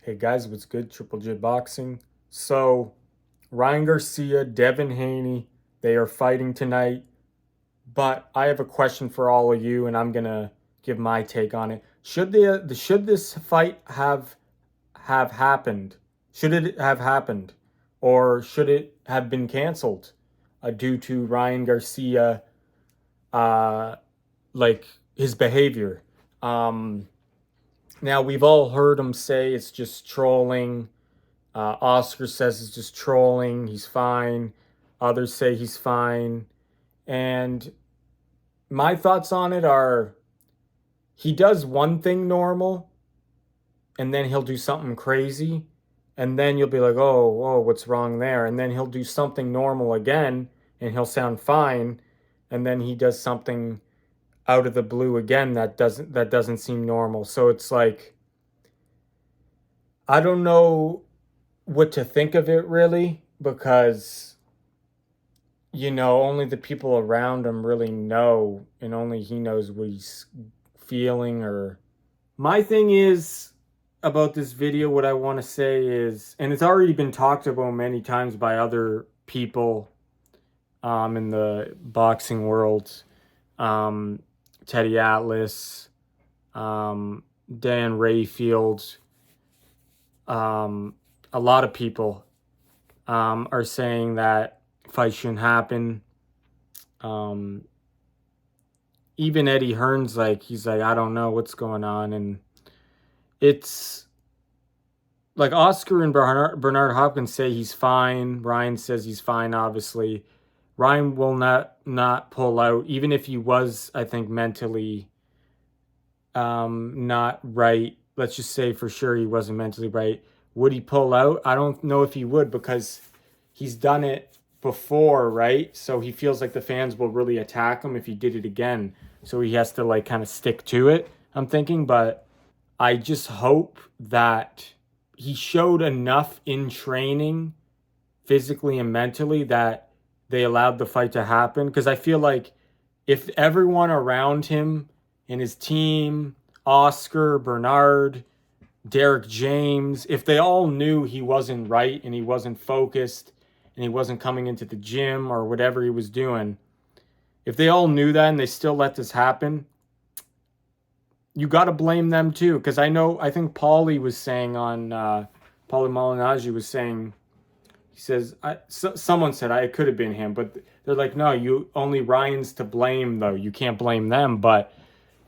Hey guys, what's good? Triple J Boxing. So, Ryan Garcia, Devin Haney, they are fighting tonight. But I have a question for all of you, and I'm gonna give my take on it. Should this fight have happened? Should it have happened, or should it have been canceled due to Ryan Garcia, uh, like his behavior? Um, Now we've all heard him say it's just trolling. Oscar says it's just trolling. He's fine. Others say he's fine. And my thoughts on it are he does one thing normal and then he'll do something crazy. And then you'll be like, oh, what's wrong there? And then he'll do something normal again and he'll sound fine. And then he does something out of the blue again that doesn't seem normal. So it's like I don't know what to think of it really because only the people around him really know and only he knows what he's feeling. Or my thing is about this video, what I want to say is, and it's already been talked about many times by other people in the boxing world, Teddy Atlas, Dan Rayfield, a lot of people are saying that fight shouldn't happen. Even Eddie Hearn's he's like, I don't know what's going on. And it's like Oscar and Bernard Hopkins say he's fine. Ryan says he's fine, obviously. Ryan will not pull out, even if he was, I think, mentally not right. Let's just say for sure he wasn't mentally right. Would he pull out? I don't know if he would because he's done it before, right? So he feels like the fans will really attack him if he did it again. So he has to kind of stick to it, I'm thinking. But I just hope that he showed enough in training, physically and mentally, that they allowed the fight to happen. Because I feel like if everyone around him and his team, Oscar, Bernard, Derek James, if they all knew he wasn't right and he wasn't focused and he wasn't coming into the gym or whatever he was doing, if they all knew that and they still let this happen, you got to blame them too. Because I think Paulie was saying on, Paulie Malignaggi was saying, he says, someone said, it could have been him, but they're like, no, only Ryan's to blame though. You can't blame them. But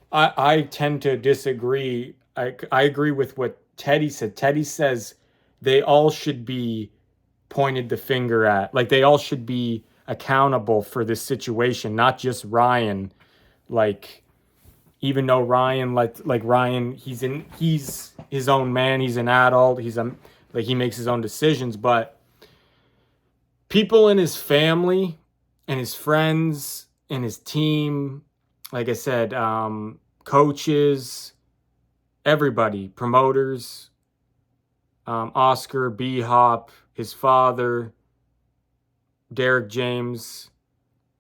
I tend to disagree. I agree with what Teddy said. Teddy says they all should be pointed the finger at. Like they all should be accountable for this situation, not just Ryan. Like even though Ryan, like Ryan, he's his own man. He's an adult. He makes his own decisions. But people in his family and his friends and his team, like I said, coaches, everybody, promoters, Oscar, B-Hop, his father, Derek James,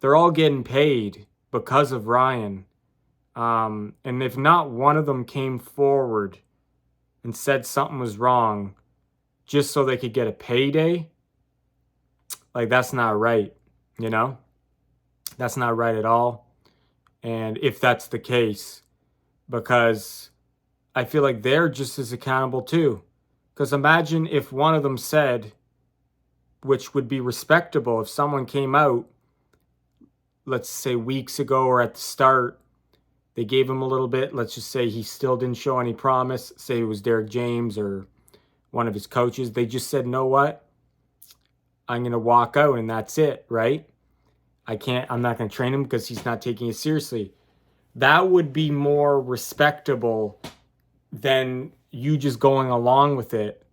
they're all getting paid because of Ryan. And if not one of them came forward and said something was wrong just so they could get a payday, that's not right, That's not right at all. And if that's the case, because I feel like they're just as accountable too. Because imagine if one of them said, which would be respectable, if someone came out, let's say weeks ago or at the start, they gave him a little bit, let's just say he still didn't show any promise, say it was Derek James or one of his coaches, they just said, know what? I'm going to walk out and that's it, right? I'm not going to train him because he's not taking it seriously. That would be more respectable than you just going along with it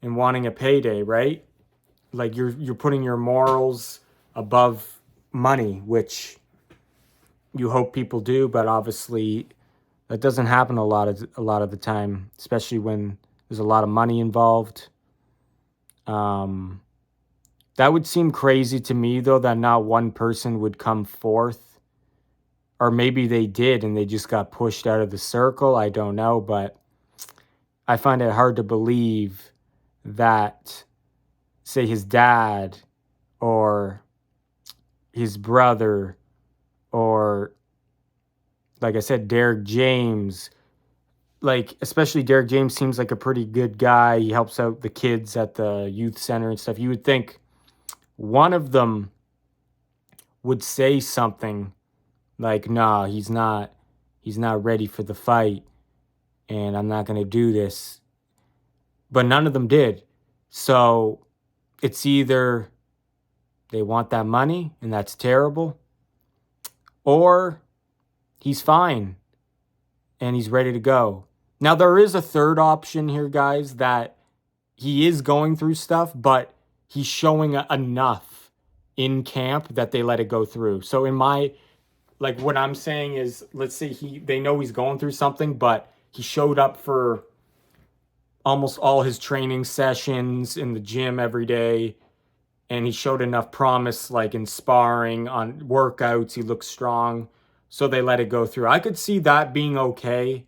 and wanting a payday, right? Like you're putting your morals above money, which you hope people do, but obviously that doesn't happen a lot of the time, especially when there's a lot of money involved. That would seem crazy to me, though, that not one person would come forth. Or maybe they did and they just got pushed out of the circle. I don't know. But I find it hard to believe that, say, his dad or his brother or, like I said, Derek James, like, especially Derek James seems like a pretty good guy. He helps out the kids at the youth center and stuff. You would think one of them would say something like, nah, he's not ready for the fight and I'm not going to do this. But none of them did. So it's either they want that money and that's terrible, or he's fine and he's ready to go. Now, there is a third option here, guys, that he is going through stuff, but he's showing enough in camp that they let it go through. So like what I'm saying is, let's say they know he's going through something, but he showed up for almost all his training sessions in the gym every day, and he showed enough promise, like in sparring, on workouts, he looks strong, so they let it go through. I could see that being okay,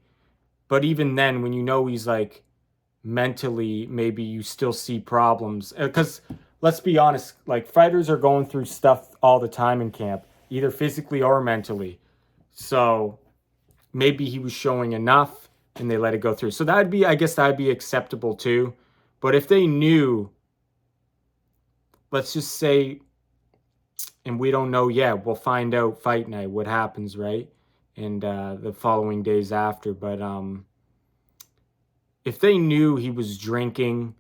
but even then, when you know he's like mentally, maybe you still see problems. Because let's be honest, like fighters are going through stuff all the time in camp, either physically or mentally. So maybe he was showing enough and they let it go through. So I guess that'd be acceptable too. But if they knew, let's just say, and we don't know yet, we'll find out fight night what happens, right? And the following days after. But if they knew he was drinking,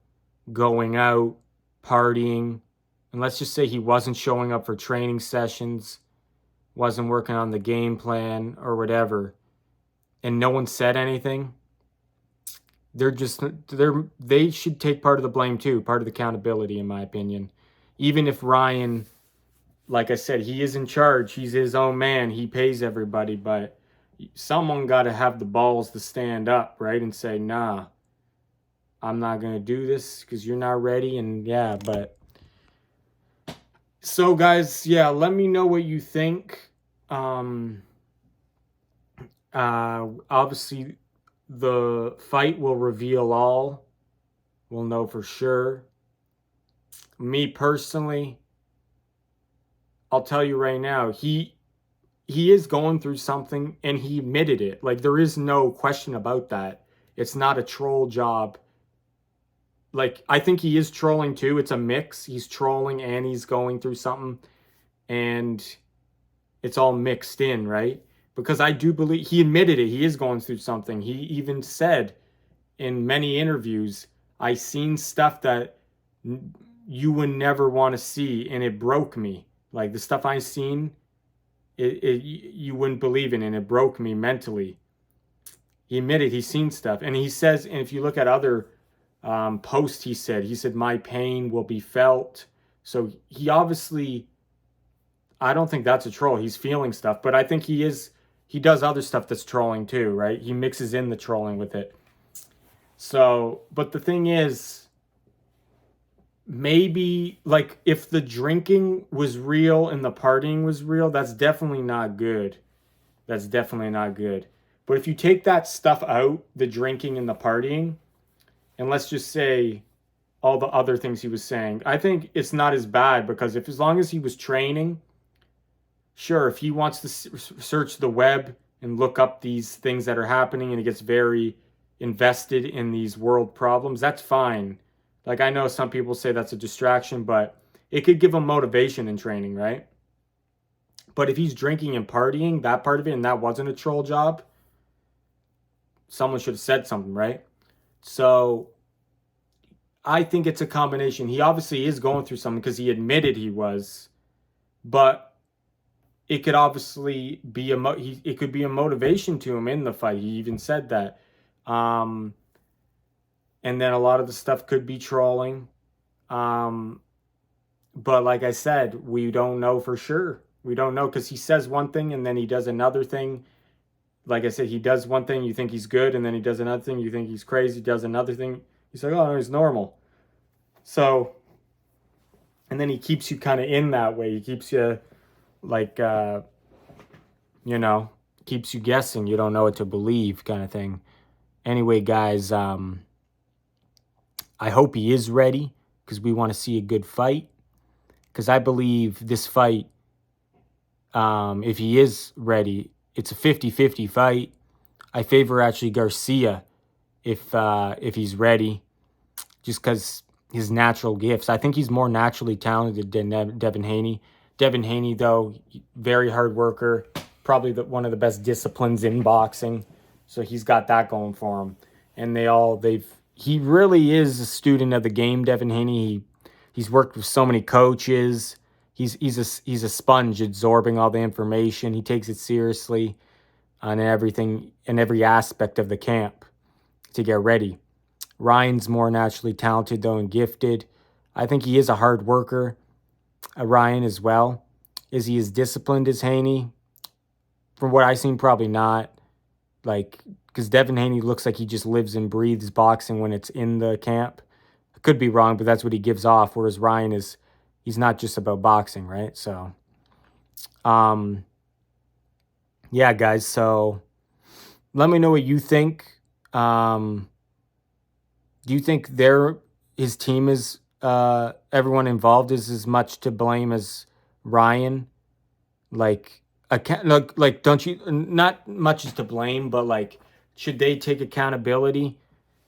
going out, partying, and let's just say he wasn't showing up for training sessions, wasn't working on the game plan or whatever, and no one said anything, they should take part of the blame too, part of the accountability, in my opinion. Even if Ryan, like I said, he is in charge, he's his own man, he pays everybody, but someone got to have the balls to stand up, right, and say, nah, I'm not going to do this because you're not ready. And yeah, but so guys, yeah, let me know what you think. Obviously the fight will reveal all. We'll know for sure. Me personally, I'll tell you right now, he is going through something and he admitted it. Like, there is no question about that. It's not a troll job. Like, I think he is trolling too. It's a mix. He's trolling and he's going through something, and it's all mixed in, right? Because I do believe he admitted it. He is going through something. He even said in many interviews, I seen stuff that you would never want to see, and it broke me. Like, the stuff I seen, you wouldn't believe in, and it broke me mentally. He admitted he's seen stuff, and he says, and if you look at other posts, he said my pain will be felt. So he obviously, I don't think that's a troll. He's feeling stuff, but I think he does other stuff that's trolling too, right? He mixes in the trolling with it. So, but the thing is, maybe, like, if the drinking was real and the partying was real, that's definitely not good. That's definitely not good. But if you take that stuff out, the drinking and the partying, and let's just say all the other things he was saying, I think it's not as bad, because as long as he was training, sure, if he wants to search the web and look up these things that are happening and he gets very invested in these world problems, that's fine. Like, I know some people say that's a distraction, but it could give him motivation in training, right? But if he's drinking and partying, that part of it, and that wasn't a troll job, someone should have said something, right? So I think it's a combination. He obviously is going through something because he admitted he was, but it could obviously be it could be a motivation to him in the fight. He even said that. And then a lot of the stuff could be trolling. But like I said, we don't know for sure. We don't know, because he says one thing and then he does another thing. Like I said, he does one thing, you think he's good, and then he does another thing, you think he's crazy, does another thing. He's like, oh, he's normal. So, and then he keeps you kind of in that way. He keeps you like, keeps you guessing. You don't know what to believe, kind of thing. Anyway, guys, I hope he is ready because we want to see a good fight. Because I believe this fight, if he is ready, it's a 50-50 fight. I favor actually Garcia if he's ready, just because his natural gifts. I think he's more naturally talented than Devin Haney. Devin Haney, though, very hard worker, probably one of the best disciplines in boxing. So he's got that going for him. And he really is a student of the game, Devin Haney. He's worked with so many coaches. He's a sponge absorbing all the information. He takes it seriously on everything in every aspect of the camp to get ready. Ryan's more naturally talented, though, and gifted. I think he is a hard worker, Ryan, as well. Is he as disciplined as Haney? From what I've seen, probably not. Like, because Devin Haney looks like he just lives and breathes boxing when it's in the camp. I could be wrong, but that's what he gives off, whereas Ryan he's not just about boxing, right? So, yeah, guys, so let me know what you think. Do you think his team is everyone involved is as much to blame as Ryan? Like don't you, not much is to blame, but like, should they take accountability?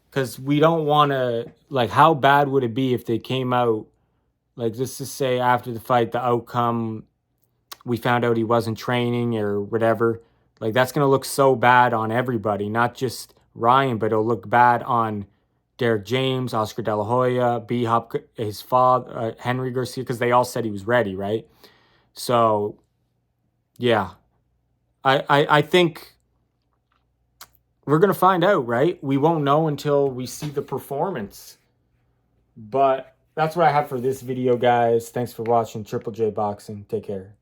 Because we don't want to, like, how bad would it be if they came out, like, just to say after the fight, the outcome, we found out he wasn't training or whatever. Like, that's going to look so bad on everybody, not just Ryan, but it'll look bad on Derek James, Oscar De La Hoya, B-Hop, his father, Henry Garcia, because they all said he was ready, right? So, yeah. I think we're going to find out, right? We won't know until we see the performance. But that's what I have for this video, guys. Thanks for watching Triple J Boxing. Take care.